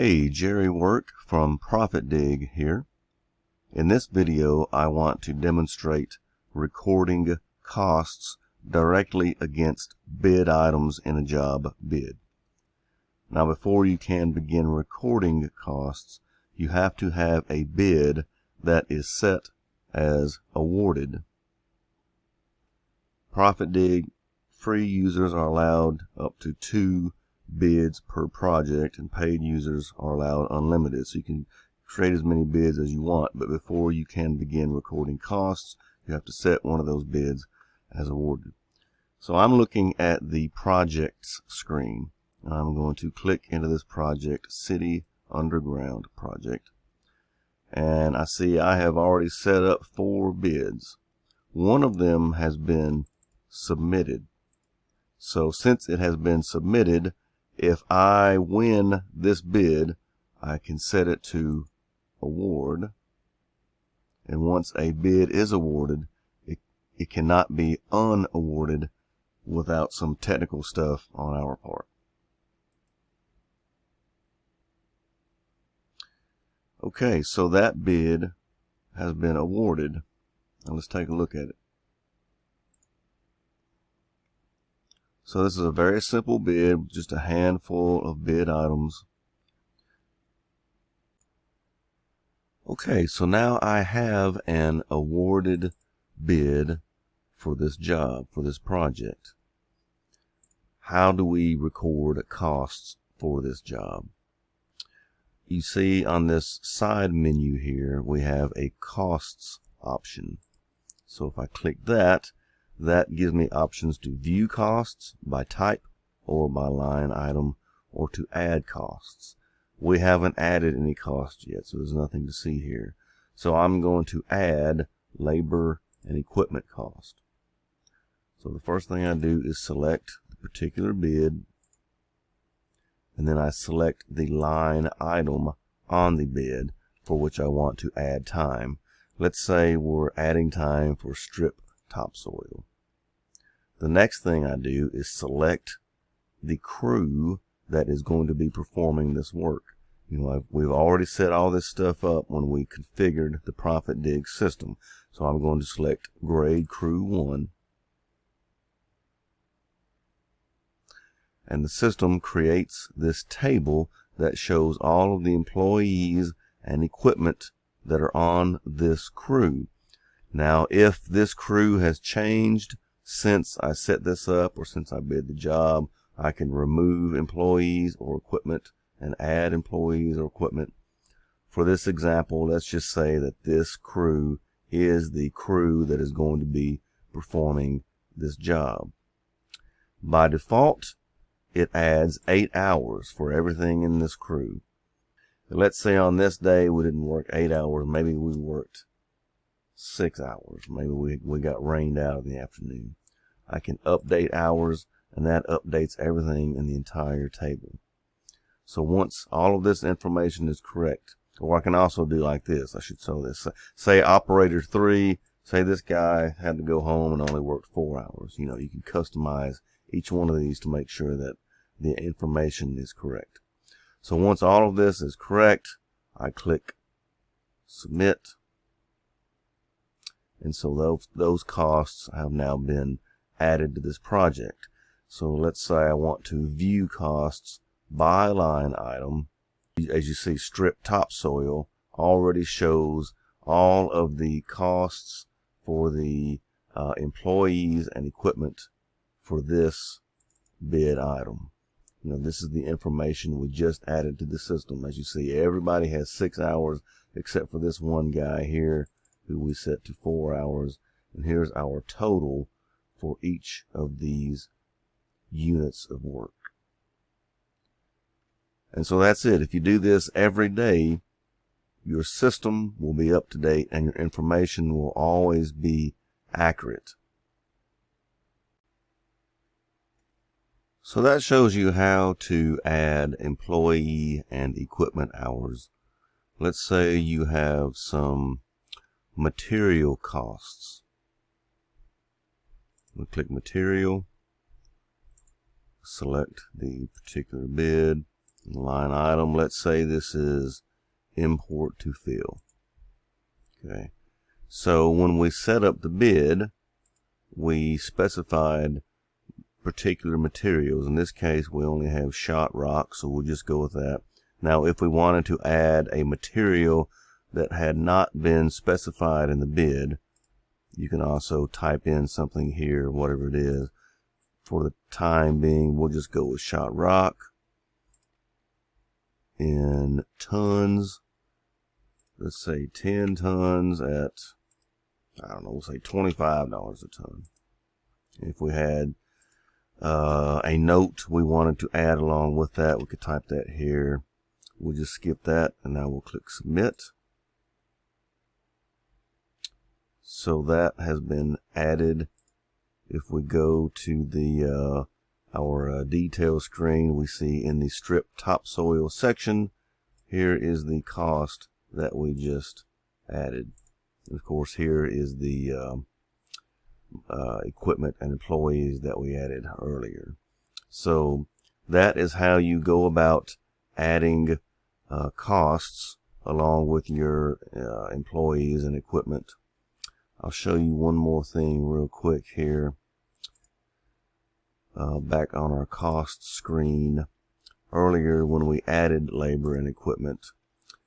Hey, Jerry Work from ProfitDig here. In this video, I want to demonstrate recording costs directly against bid items in a job bid. Now, before you can begin recording costs, you have to have a bid that is set as awarded. ProfitDig free users are allowed up to 2 bids per project, and paid users are allowed unlimited. So you can create as many bids as you want, but before you can begin recording costs, you have to set one of those bids as awarded. So I'm looking at the projects screen. I'm going to click into this project, City Underground project, and I see I have already set up 4 bids. One of them has been submitted. So since it has been submitted, if I win this bid, I can set it to award. And once a bid is awarded, it cannot be unawarded without some technical stuff on our part. Okay, so that bid has been awarded. Now let's take a look at it. So this is a very simple bid, just a handful of bid items. Okay, so now I have an awarded bid for this job, for this project. How do we record costs for this job? You see on this side menu here, we have a costs option. So if I click that, that gives me options to view costs by type or by line item, or to add costs. We haven't added any costs yet, so there's nothing to see here. So I'm going to add labor and equipment cost. So the first thing I do is select the particular bid, and then I select the line item on the bid for which I want to add time. Let's say we're adding time for strip topsoil. The next thing I do is select the crew that is going to be performing this work. We've already set all this stuff up when we configured the ProfitDig system. So I'm going to select grade crew 1. And the system creates this table that shows all of the employees and equipment that are on this crew. Now, if this crew has changed since I set this up or since I bid the job, I can remove employees or equipment and add employees or equipment. For this example, let's just say that this crew is the crew that is going to be performing this job. By default, it adds 8 hours for everything in this crew. Let's say on this day we didn't work 8 hours, maybe we worked 6 hours. Maybe we got rained out in the afternoon. I can update hours, and that updates everything in the entire table. So once all of this information is correct, or I can also do like this, I should show this. Say operator 3, say this guy had to go home and only worked 4 hours. You can customize each one of these to make sure that the information is correct. So once all of this is correct, I click submit. And so those costs have now been added to this project. So let's say I want to view costs by line item. As you see, strip topsoil already shows all of the costs for the employees and equipment for this bid item. This is the information we just added to the system. As you see, everybody has 6 hours except for this one guy here who we set to 4 hours. And here's our total for each of these units of work. And so that's it. If you do this every day, your system will be up to date and your information will always be accurate. So that shows you how to add employee and equipment hours. Let's say you have some material costs. We'll click material, select the particular bid, line item. Let's say this is import to fill. Okay. So when we set up the bid, we specified particular materials. In this case, we only have shot rock, so we'll just go with that. Now, if we wanted to add a material that had not been specified in the bid, you can also type in something here, whatever it is. For the time being, we'll just go with shot rock in tons. Let's say 10 tons at, I don't know, we'll say $25 a ton. If we had a note we wanted to add along with that, we could type that here. We'll just skip that, and now we'll click submit. So that has been added. If we go to the our detail screen, we see in the strip topsoil section, here is the cost that we just added. Of course, here is the equipment and employees that we added earlier. So that is how you go about adding costs along with your employees and equipment. I'll show you one more thing real quick here. Back on our cost screen, earlier when we added labor and equipment,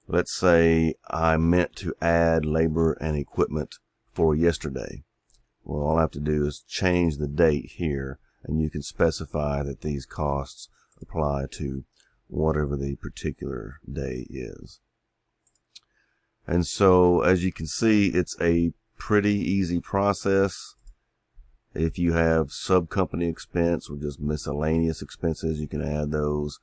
let's say I meant to add labor and equipment for yesterday. Well, all I have to do is change the date here, and you can specify that these costs apply to whatever the particular day is. And so, as you can see, it's a pretty easy process. If you have sub-company expense or just miscellaneous expenses, you can add those.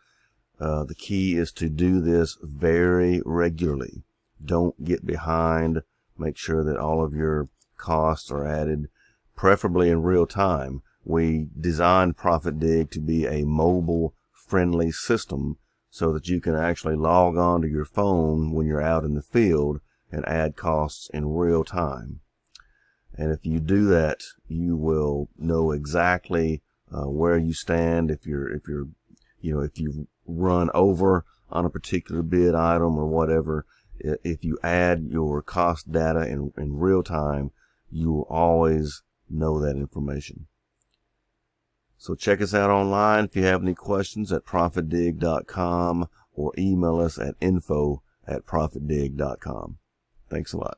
The key is to do this very regularly. Don't get behind. Make sure that all of your costs are added, preferably in real time. We designed ProfitDig to be a mobile-friendly system so that you can actually log on to your phone when you're out in the field and add costs in real time. And if you do that, you will know exactly where you stand. If you run over on a particular bid item or whatever, if you add your cost data in real time, you will always know that information. So check us out online if you have any questions at ProfitDig.com or email us at info@ProfitDig.com. Thanks a lot.